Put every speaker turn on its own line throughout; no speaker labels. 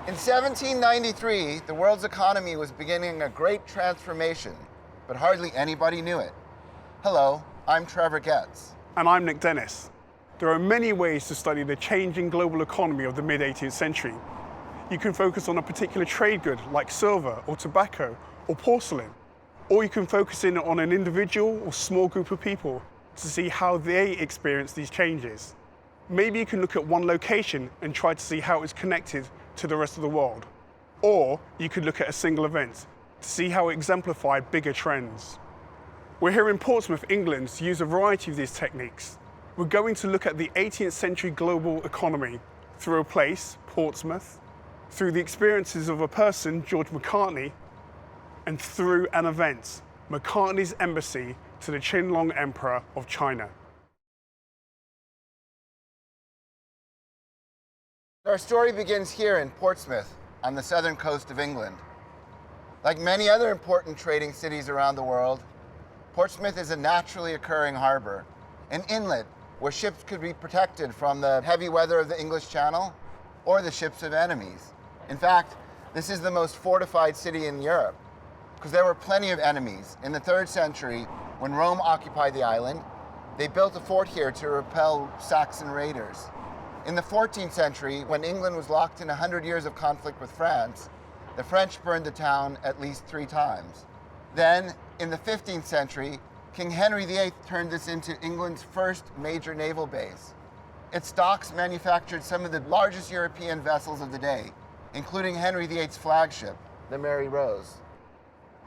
In 1793, the world's economy was beginning a great transformation, but hardly anybody knew it. Hello, I'm Trevor Getz.
And I'm Nick Dennis. There are many ways to study the changing global economy of the mid-18th century. You can focus on a particular trade good like silver or tobacco or porcelain, or you can focus in on an individual or small group of people to see how they experience these changes. Maybe you can look at one location and try to see how it's connected to the rest of the world. Or you could look at a single event to see how it exemplified bigger trends. We're here in Portsmouth, England, to use a variety of these techniques. We're going to look at the 18th century global economy through a place, Portsmouth, through the experiences of a person, Lord Macartney, and through an event, Macartney's Embassy to the Qing Emperor of China.
Our story begins here in Portsmouth, on the southern coast of England. Like many other important trading cities around the world, Portsmouth is a naturally occurring harbor, an inlet where ships could be protected from the heavy weather of the English Channel or the ships of enemies. In fact, this is the most fortified city in Europe, because there were plenty of enemies. In the 3rd century, when Rome occupied the island, they built a fort here to repel Saxon raiders. In the 14th century, when England was locked in 100 years of conflict with France, the French burned the town at least 3 times. Then, in the 15th century, King Henry VIII turned this into England's first major naval base. Its docks manufactured some of the largest European vessels of the day, including Henry VIII's flagship, the Mary Rose.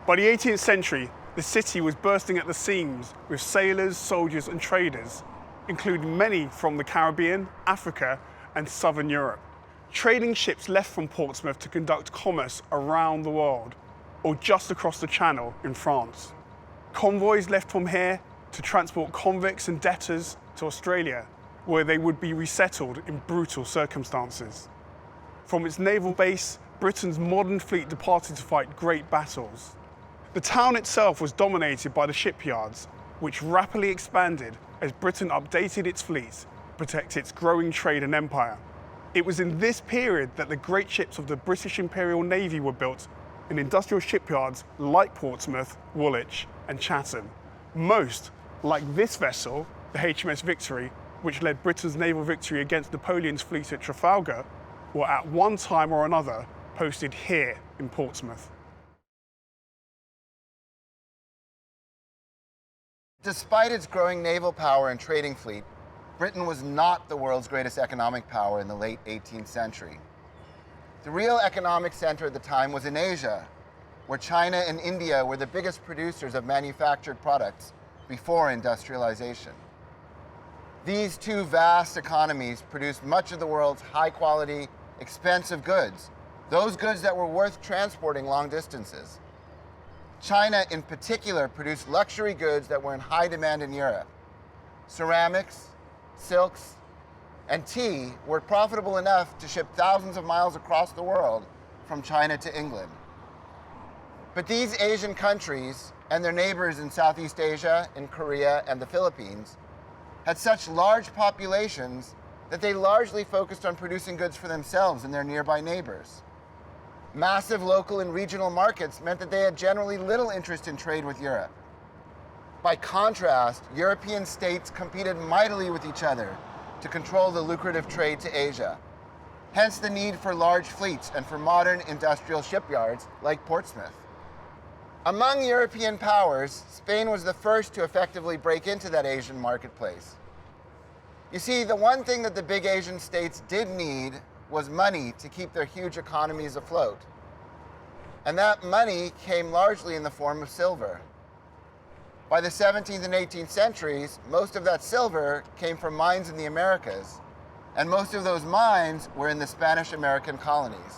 By the 18th century, the city was bursting at the seams with sailors, soldiers, and traders, including many from the Caribbean, Africa, and Southern Europe. Trading ships left from Portsmouth to conduct commerce around the world, or just across the Channel in France. Convoys left from here to transport convicts and debtors to Australia, where they would be resettled in brutal circumstances. From its naval base, Britain's modern fleet departed to fight great battles. The town itself was dominated by the shipyards, which rapidly expanded as Britain updated its fleet to protect its growing trade and empire. It was in this period that the great ships of the British Imperial Navy were built in industrial shipyards like Portsmouth, Woolwich, and Chatham. Most, like this vessel, the HMS Victory, which led Britain's naval victory against Napoleon's fleet at Trafalgar, were at one time or another posted here in Portsmouth.
Despite its growing naval power and trading fleet, Britain was not the world's greatest economic power in the late 18th century. The real economic center at the time was in Asia, where China and India were the biggest producers of manufactured products before industrialization. These two vast economies produced much of the world's high-quality, expensive goods, those goods that were worth transporting long distances. China, in particular, produced luxury goods that were in high demand in Europe. Ceramics, silks, and tea were profitable enough to ship thousands of miles across the world from China to England. But these Asian countries and their neighbors in Southeast Asia, in Korea, and the Philippines had such large populations that they largely focused on producing goods for themselves and their nearby neighbors. Massive local and regional markets meant that they had generally little interest in trade with Europe. By contrast, European states competed mightily with each other to control the lucrative trade to Asia. Hence the need for large fleets and for modern industrial shipyards like Portsmouth. Among European powers, Spain was the first to effectively break into that Asian marketplace. You see, the one thing that the big Asian states did need was money to keep their huge economies afloat. And that money came largely in the form of silver. By the 17th and 18th centuries, most of that silver came from mines in the Americas, and most of those mines were in the Spanish-American colonies.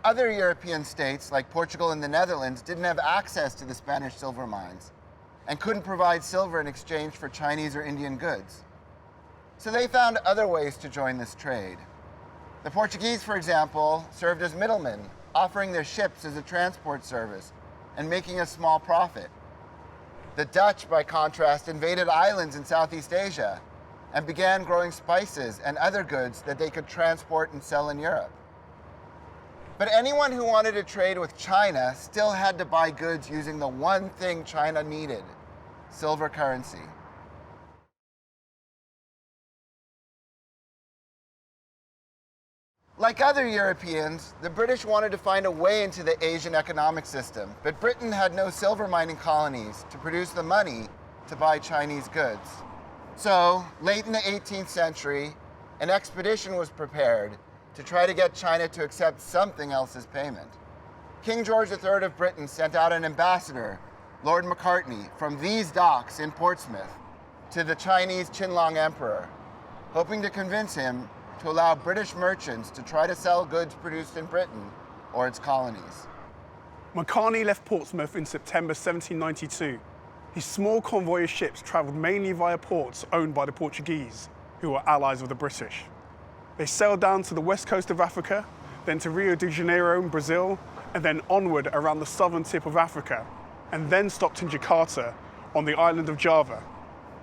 Other European states, like Portugal and the Netherlands, didn't have access to the Spanish silver mines and couldn't provide silver in exchange for Chinese or Indian goods. So they found other ways to join this trade. The Portuguese, for example, served as middlemen, offering their ships as a transport service and making a small profit. The Dutch, by contrast, invaded islands in Southeast Asia and began growing spices and other goods that they could transport and sell in Europe. But anyone who wanted to trade with China still had to buy goods using the one thing China needed: silver currency. Like other Europeans, the British wanted to find a way into the Asian economic system, but Britain had no silver mining colonies to produce the money to buy Chinese goods. So, late in the 18th century, an expedition was prepared to try to get China to accept something else as payment. King George III of Britain sent out an ambassador, Lord Macartney, from these docks in Portsmouth to the Chinese Qing Emperor, hoping to convince him to allow British merchants to try to sell goods produced in Britain or its colonies.
Macartney left Portsmouth in September 1792. His small convoy of ships travelled mainly via ports owned by the Portuguese, who were allies of the British. They sailed down to the west coast of Africa, then to Rio de Janeiro in Brazil, and then onward around the southern tip of Africa, and then stopped in Jakarta on the island of Java.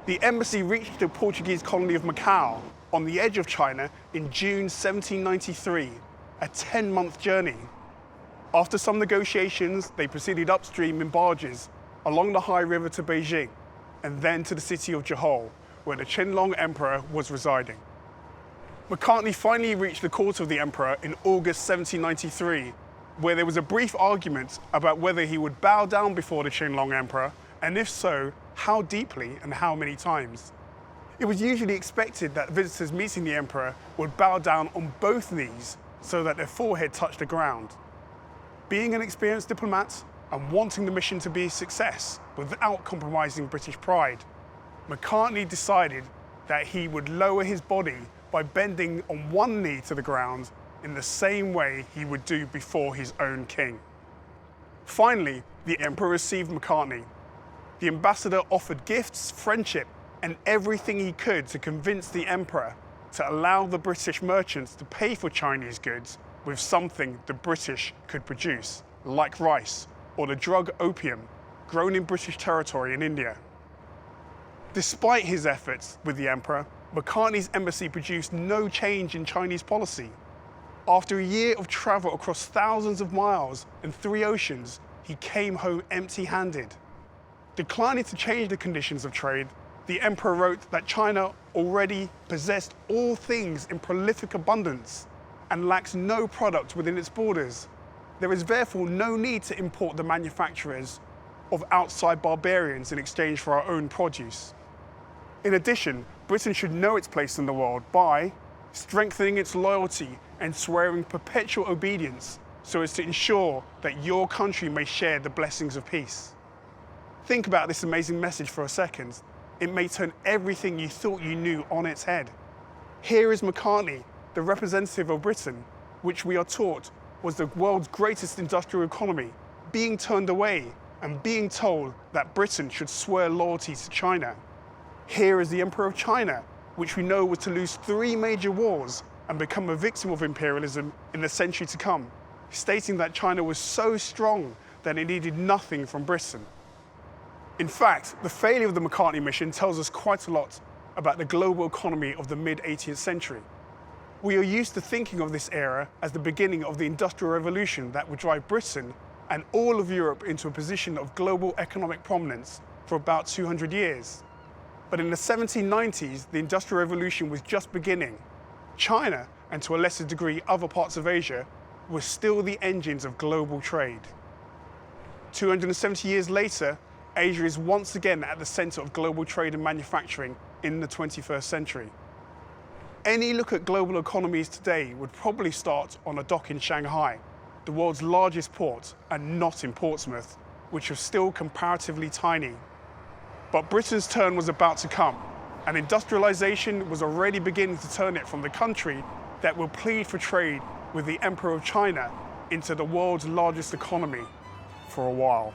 The embassy reached the Portuguese colony of Macau on the edge of China in June 1793, a 10-month journey. After some negotiations, they proceeded upstream in barges along the high river to Beijing, and then to the city of Johor, where the Qing Emperor was residing. Macartney finally reached the court of the emperor in August 1793, where there was a brief argument about whether he would bow down before the Qing Emperor, and if so, how deeply and how many times. It was usually expected that visitors meeting the emperor would bow down on both knees so that their forehead touched the ground. Being an experienced diplomat and wanting the mission to be a success without compromising British pride, Macartney decided that he would lower his body by bending on one knee to the ground in the same way he would do before his own king. Finally, the emperor received Macartney. The ambassador offered gifts, friendship, and everything he could to convince the emperor to allow the British merchants to pay for Chinese goods with something the British could produce, like rice or the drug opium grown in British territory in India. Despite his efforts with the emperor, Macartney's embassy produced no change in Chinese policy. After a year of travel across thousands of miles and 3 oceans, he came home empty-handed. Declining to change the conditions of trade, the emperor wrote that China already possessed all things in prolific abundance and lacks no product within its borders. There is therefore no need to import the manufacturers of outside barbarians in exchange for our own produce. In addition, Britain should know its place in the world by strengthening its loyalty and swearing perpetual obedience so as to ensure that your country may share the blessings of peace. Think about this amazing message for a second. It may turn everything you thought you knew on its head. Here is Macartney, the representative of Britain, which we are taught was the world's greatest industrial economy, being turned away and being told that Britain should swear loyalty to China. Here is the Emperor of China, which we know was to lose 3 major wars and become a victim of imperialism in the century to come, stating that China was so strong that it needed nothing from Britain. In fact, the failure of the Macartney mission tells us quite a lot about the global economy of the mid-18th century. We are used to thinking of this era as the beginning of the Industrial Revolution that would drive Britain and all of Europe into a position of global economic prominence for about 200 years. But in the 1790s, the Industrial Revolution was just beginning. China, and to a lesser degree other parts of Asia, were still the engines of global trade. 270 years later, Asia is once again at the center of global trade and manufacturing in the 21st century. Any look at global economies today would probably start on a dock in Shanghai, the world's largest port, and not in Portsmouth, which was still comparatively tiny. But Britain's turn was about to come, and industrialization was already beginning to turn it from the country that would plead for trade with the Emperor of China into the world's largest economy for a while.